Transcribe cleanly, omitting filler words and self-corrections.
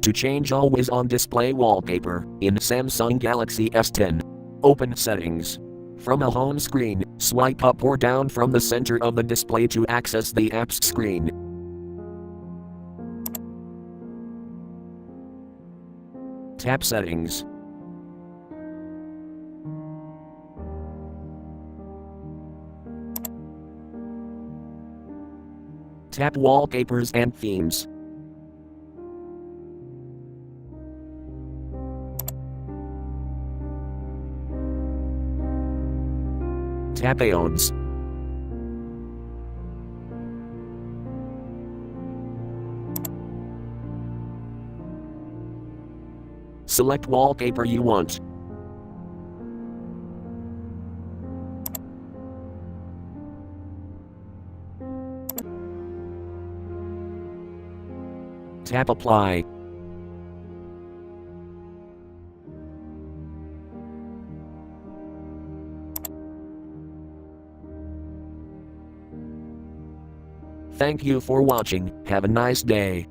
To change always on display wallpaper in Samsung Galaxy S10. Open Settings. From a home screen, swipe up or down from the center of the display to access the apps screen. Tap Settings. Tap Wallpapers and Themes. Tap Aeons. Select wallpaper you want. Tap Apply. Thank you for watching. Have a nice day.